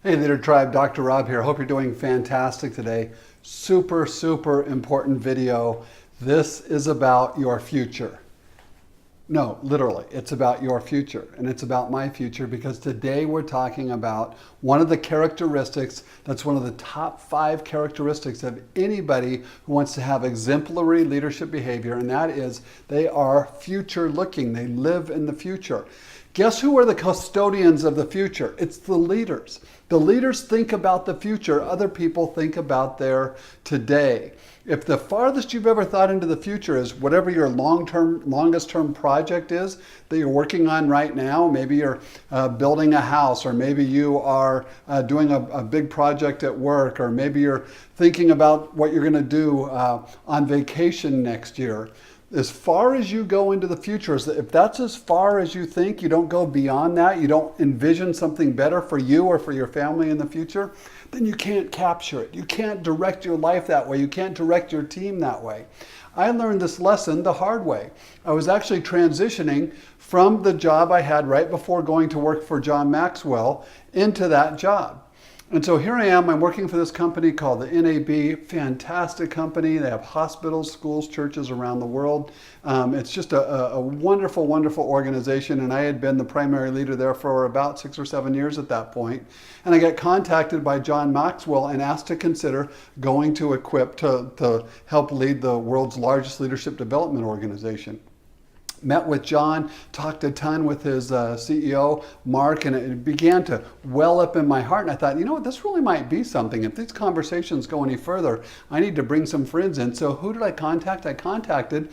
Hey Leader Tribe, Dr. Rob here. Hope you're doing fantastic today. Super, super important video. This is about your future. No, literally, it's about your future, and it's about my future, because today we're talking about one of the characteristics that's one of the top 5 characteristics of anybody who wants to have exemplary leadership behavior, and that is they are future looking. They live in the future. Guess who are the custodians of the future? It's the leaders. The leaders think about the future. Other people think about their today. If the farthest you've ever thought into the future is whatever your longest term project is that you're working on right now, maybe you're building a house, or maybe you are doing a big project at work, or maybe you're thinking about what you're going to do on vacation next year. As far as you go into the future, if that's as far as you think, you don't go beyond that, you don't envision something better for you or for your family in the future, then you can't capture it. You can't direct your life that way. You can't direct your team that way. I learned this lesson the hard way. I was actually transitioning from the job I had right before going to work for John Maxwell into that job. And so here I am, I'm working for this company called the NAB, fantastic company. They have hospitals, schools, churches around the world. It's just a wonderful, wonderful organization, and I had been the primary leader there for about 6 or 7 years at that point. And I got contacted by John Maxwell and asked to consider going to Equip to help lead the world's largest leadership development organization. Met with John, talked a ton with his CEO, Mark, and it began to well up in my heart. And I thought, you know what, this really might be something. If these conversations go any further, I need to bring some friends in. So who did I contact? I contacted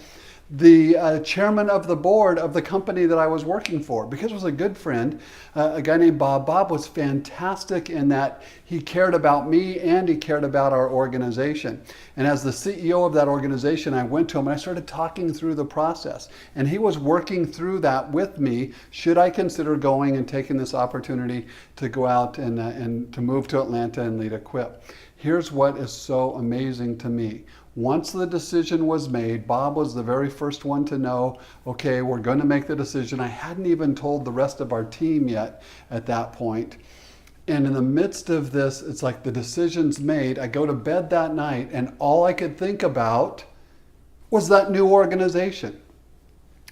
the chairman of the board of the company that I was working for, because it was a good friend, a guy named Bob. Bob was fantastic in that he cared about me and he cared about our organization. And as the CEO of that organization, I went to him and I started talking through the process. And he was working through that with me. Should I consider going and taking this opportunity to go out and to move to Atlanta and lead Equip? Here's what is so amazing to me. Once the decision was made, Bob was the very first one to know, okay, we're going to make the decision. I hadn't even told the rest of our team yet at that point. And in the midst of this, it's like the decision's made. I go to bed that night and all I could think about was that new organization.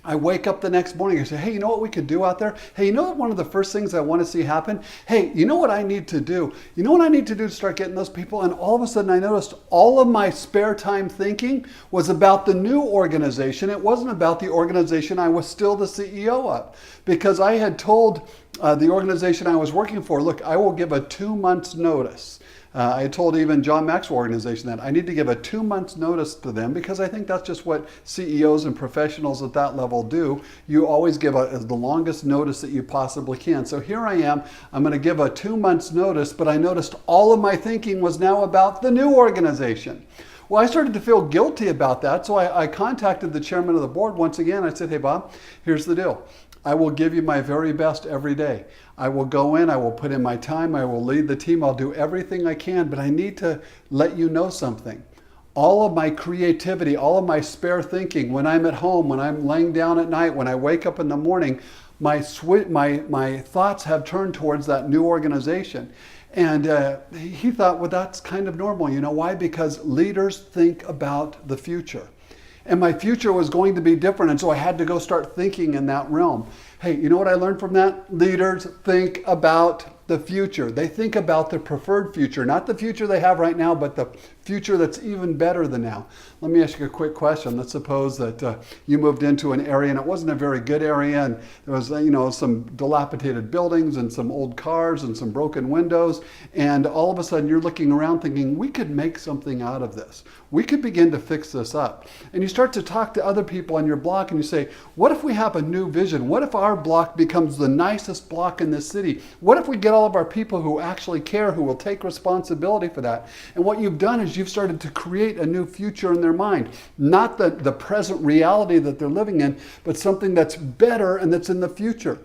I wake up the next morning and say, hey, you know what we could do out there? Hey, you know what one of the first things I want to see happen? Hey, you know what I need to do? You know what I need to do to start getting those people? And all of a sudden I noticed all of my spare time thinking was about the new organization. It wasn't about the organization I was still the CEO of, because I had told the organization I was working for, look, I will give a 2 months notice. I told even John Maxwell organization that I need to give a 2 months notice to them, because I think that's just what CEOs and professionals at that level do. You always give the longest notice that you possibly can. So here I am, I'm going to give a 2 months notice, but I noticed all of my thinking was now about the new organization. Well, I started to feel guilty about that, so I contacted the chairman of the board once again. I said, hey Bob, here's the deal. I will give you my very best every day. I will go in, I will put in my time, I will lead the team, I'll do everything I can, but I need to let you know something. All of my creativity, all of my spare thinking, when I'm at home, when I'm laying down at night, when I wake up in the morning, my thoughts have turned towards that new organization. And he thought, well, that's kind of normal. You know why? Because leaders think about the future. And my future was going to be different, and so I had to go start thinking in that realm. Hey, you know what I learned from that? Leaders think about the future. They think about the preferred future, not the future they have right now, but the future that's even better than now. Let me ask you a quick question. Let's suppose that you moved into an area and it wasn't a very good area, and there was some dilapidated buildings and some old cars and some broken windows, and all of a sudden you're looking around thinking, we could make something out of this. We could begin to fix this up. And you start to talk to other people on your block and you say, what if we have a new vision? What if our block becomes the nicest block in this city? What if we get all of our people who actually care, who will take responsibility for that? And what you've done is you've started to create a new future in their mind. Not the present reality that they're living in, but something that's better and that's in the future.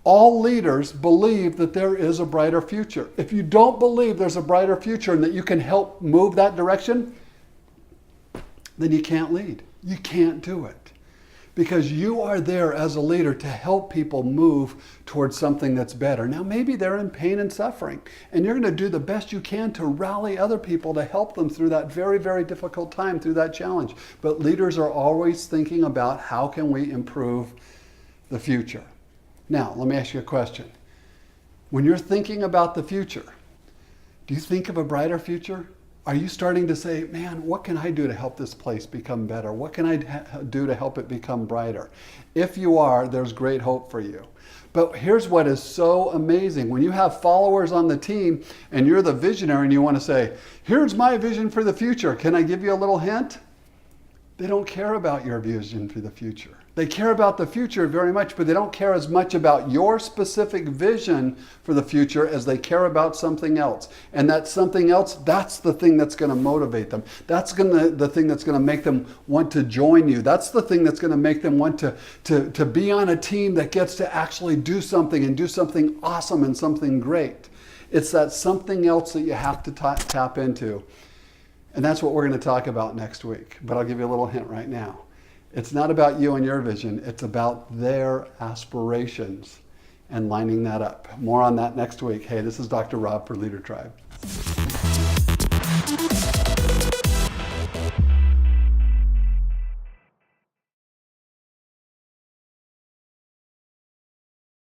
All leaders believe that there is a brighter future. If you don't believe there's a brighter future and that you can help move that direction, then you can't lead. You can't do it. because you are there as a leader to help people move towards something that's better. Now, maybe they're in pain and suffering, and you're going to do the best you can to rally other people to help them through that very, very difficult time, through that challenge. But leaders are always thinking about how can we improve the future. Now, let me ask you a question. When you're thinking about the future, do you think of a brighter future? Are you starting to say, man, what can I do to help this place become better? What can I do to help it become brighter? If you are, there's great hope for you. But here's what is so amazing. When you have followers on the team and you're the visionary and you want to say, here's my vision for the future. Can I give you a little hint? They don't care about your vision for the future. They care about the future very much, but they don't care as much about your specific vision for the future as they care about something else. And that something else, that's the thing that's going to motivate them. That's the thing that's going to make them want to join you. That's the thing that's going to make them want to be on a team that gets to actually do something and do something awesome and something great. It's that something else that you have to tap into. And that's what we're going to talk about next week. But I'll give you a little hint right now. It's not about you and your vision. It's about their aspirations and lining that up. More on that next week. Hey, this is Dr. Rob for Leader Tribe.